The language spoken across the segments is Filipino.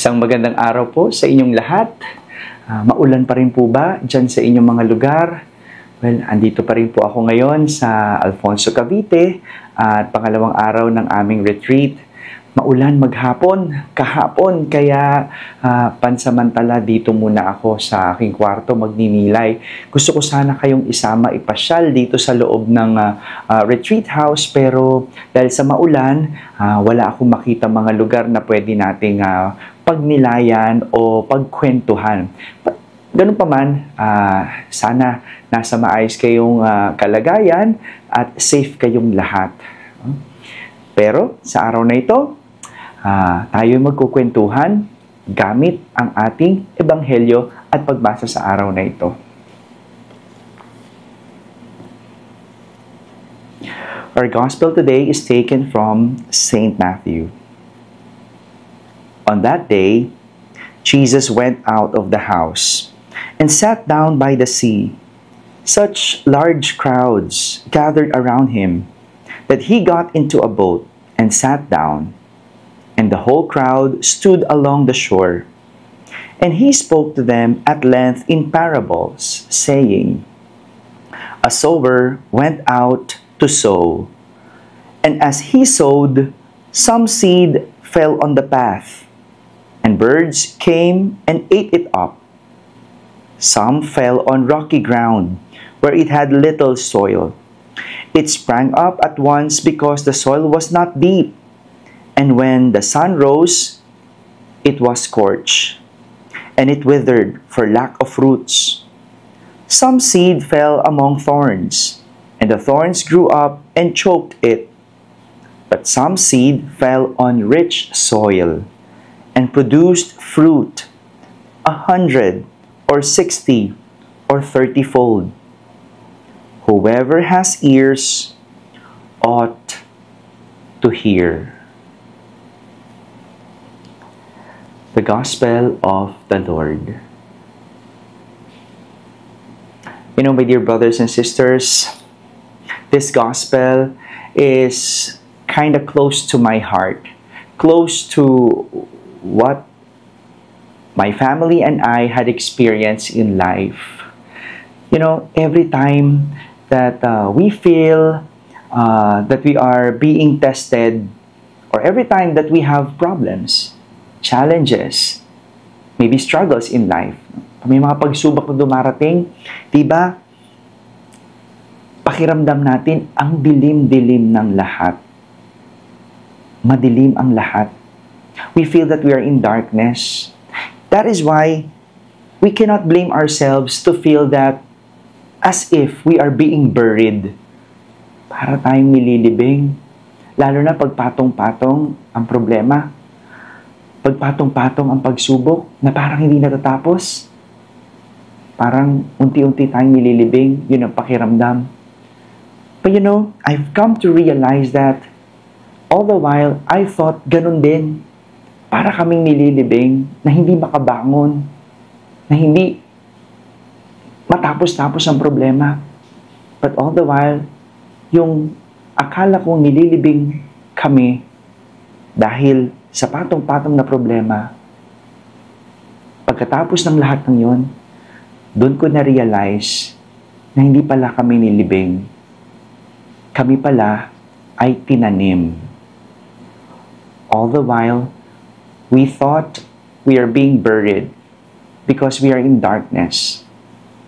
Isang magandang araw po sa inyong lahat. Maulan pa rin po ba dyan sa inyong mga lugar? Well, andito pa rin po ako ngayon sa Alfonso, Cavite at pangalawang araw ng aming retreat. Maulan maghapon, kahapon, kaya pansamantala dito muna ako sa aking kwarto magninilay. Gusto ko sana kayong isama ipasyal dito sa loob ng retreat house, pero dahil sa maulan, wala akong makita mga lugar na pwede nating pagnilayan o pagkwentuhan. Ganun pa man, sana nasa maayos kayong kalagayan at safe kayong lahat. Pero sa araw na ito, tayo magkukwentuhan gamit ang ating ebanghelyo at pagbasa sa araw na ito. Our gospel today is taken from Saint Matthew. On that day, Jesus went out of the house and sat down by the sea. Such large crowds gathered around him that he got into a boat and sat down, and the whole crowd stood along the shore. And he spoke to them at length in parables, saying, A sower went out to sow, and as he sowed, some seed fell on the path, and birds came and ate it up. Some fell on rocky ground, where it had little soil. It sprang up at once because the soil was not deep, and when the sun rose, it was scorched, and it withered for lack of roots. Some seed fell among thorns, and the thorns grew up and choked it. But some seed fell on rich soil, and produced fruit 100 or 60 or 30-fold. Whoever has ears ought to hear. The Gospel of the Lord. You know, my dear brothers and sisters, this Gospel is kind of close to my heart, close to what my family and I had experienced in life. You know, every time that we feel that we are being tested, or every time that we have problems, challenges, maybe struggles in life, may mga pagsubok na dumarating, diba? Pakiramdam natin, ang dilim-dilim ng lahat. Madilim ang lahat. We feel that we are in darkness. That is why we cannot blame ourselves to feel that as if we are being buried. Para tayong nililibing. Lalo na pag patong-patong ang problema. Pag patong-patong ang pagsubok na parang hindi natatapos. Parang unti-unti tayong nililibing. Yun ang pakiramdam. But you know, I've come to realize that all the while, I thought ganun din. Para kaming nililibing na hindi makabangon, na hindi matapos-tapos ang problema. But all the while, yung akala kong nililibing kami dahil sa patong-patong na problema, pagkatapos ng lahat ng yon, doon ko na-realize na hindi pala kami nilibing. Kami pala ay tinanim. All the while, we thought we are being buried because we are in darkness.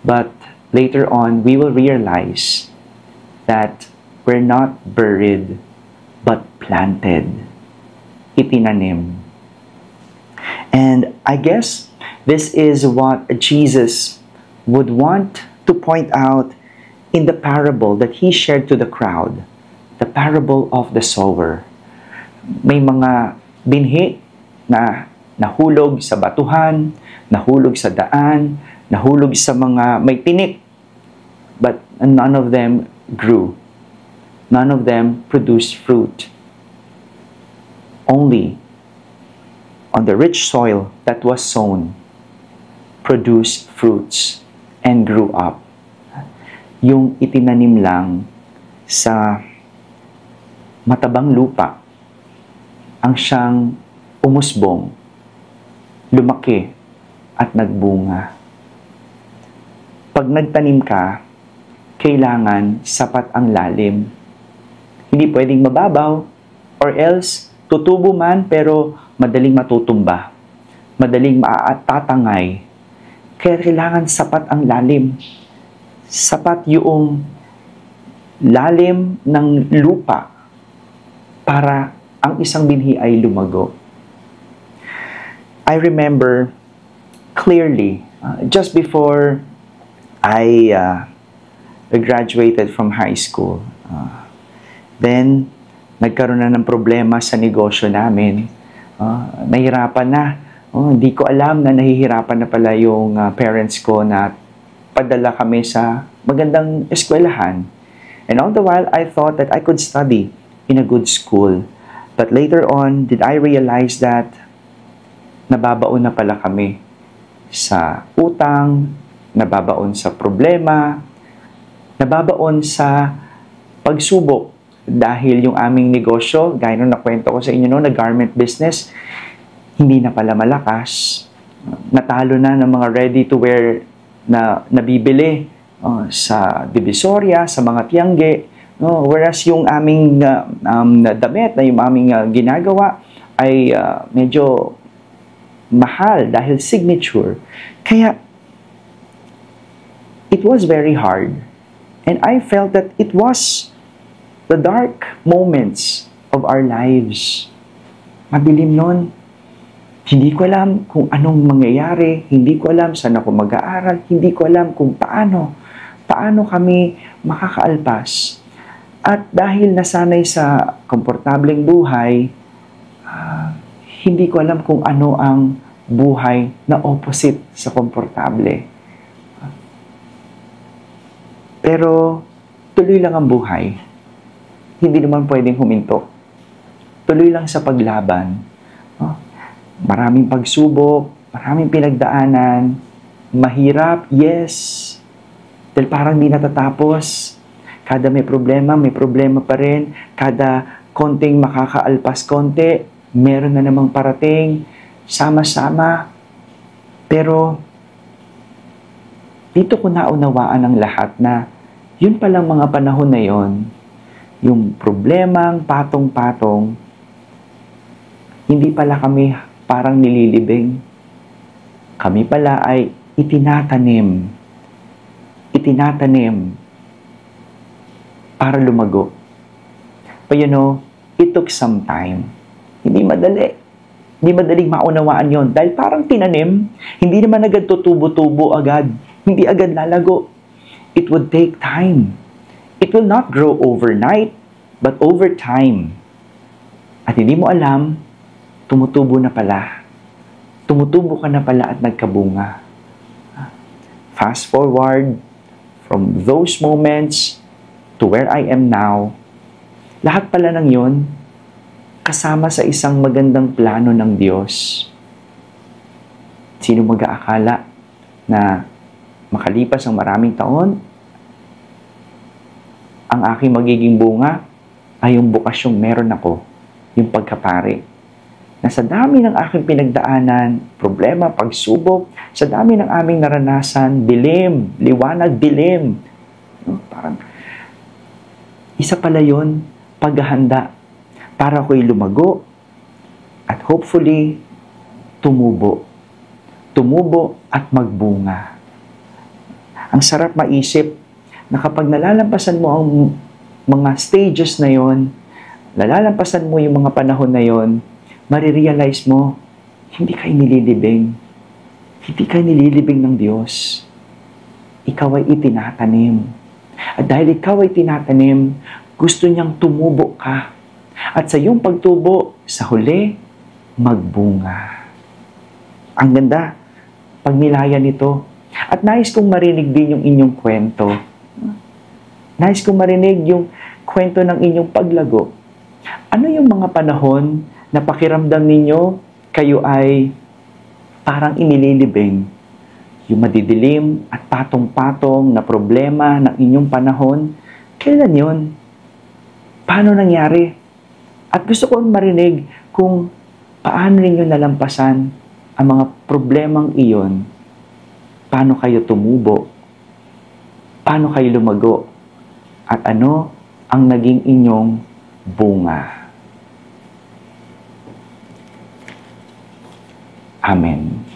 But later on, we will realize that we're not buried, but planted. Itinanim. And I guess this is what Jesus would want to point out in the parable that he shared to the crowd. The parable of the sower. May mga binhi na nahulog sa batuhan, nahulog sa daan, nahulog sa mga may tinik. But none of them grew. None of them produced fruit. Only on the rich soil that was sown produced fruits and grew up. Yung itinanim lang sa matabang lupa ang siyang umusbong lumaki at nagbunga. Pag nagtanim ka, kailangan sapat ang lalim. Hindi pwedeng mababaw, or else tutubo man pero madaling matutumba, madaling maatatangay. Kaya kailangan sapat ang lalim. Sapat yung lalim ng lupa para ang isang binhi ay lumago. I remember clearly, just before I graduated from high school, then nagkaroon na ng problema sa negosyo namin. Nahirapan na. Hindi ko alam na nahihirapan na pala yung parents ko na padala kami sa magandang eskwelahan. And all the while, I thought that I could study in a good school. But later on, did I realize that nababaon na pala kami sa utang, nababaon sa problema, nababaon sa pagsubok dahil yung aming negosyo, gaya nung nakwento ko sa inyo na garment business, hindi na pala malakas. Natalo na ng mga ready-to-wear na nabibili sa Divisoria, sa mga Tiangge. Whereas yung aming damit na yung aming ginagawa ay medyo mahal dahil signature. Kaya, it was very hard. And I felt that it was the dark moments of our lives. Madilim nun. Hindi ko alam kung anong mangyayari. Hindi ko alam saan ako mag-aaral. Hindi ko alam kung paano kami makakaalpas. At dahil nasanay sa komportableng buhay, hindi ko alam kung ano ang buhay na opposite sa komportable. Pero tuloy lang ang buhay. Hindi naman pwedeng huminto. Tuloy lang sa paglaban. Maraming pagsubok, maraming pinagdaanan, mahirap, yes. Dahil parang di natatapos. Kada may problema pa rin. Kada konting makakaalpas konti, meron na namang parating. Sama-sama. Pero, dito ko naunawaan ang lahat na yun palang mga panahon na yon, yung problemang patong-patong, hindi pala kami parang nililibing. Kami pala ay itinatanim para lumago. But you know, it took some time. Hindi madali. Hindi madaling maunawaan yon dahil parang tinanim, hindi naman agad tutubo-tubo agad. Hindi agad lalago. It would take time. It will not grow overnight, but over time. At hindi mo alam, tumutubo na pala. Tumutubo ka na pala at nagkabunga. Fast forward from those moments to where I am now, lahat pala ng yon kasama sa isang magandang plano ng Diyos. Sino mag-aakala na makalipas ang maraming taon, ang aking magiging bunga ay yung bukasyong meron ako, yung pagkapari. Na sa dami ng aking pinagdaanan, problema, pagsubok, sa dami ng aming naranasan, dilim, liwanag, dilim. Parang, isa pala yun, paghahanda para ako'y lumago at hopefully tumubo. Tumubo at magbunga. Ang sarap maisip na kapag nalalampasan mo ang mga stages na yon, nalalampasan mo yung mga panahon na yon, marirealize mo, hindi kayo nililibing. Hindi kayo nililibing ng Diyos. Ikaw ay itinatanim. At dahil ikaw ay tinatanim, gusto niyang tumubo ka. At sa iyong pagtubo, sa huli, magbunga. Ang ganda, pag nilaya nito. At nais kong marinig din yung inyong kwento. Nais kong marinig yung kwento ng inyong paglago. Ano yung mga panahon na pakiramdam ninyo, kayo ay parang inililibing? Yung madidilim at patong-patong na problema ng inyong panahon, kailan yun? Paano nangyari? At gusto kong marinig kung paano ninyo nalampasan ang mga problemang iyon, paano kayo tumubo, paano kayo lumago, at ano ang naging inyong bunga. Amen.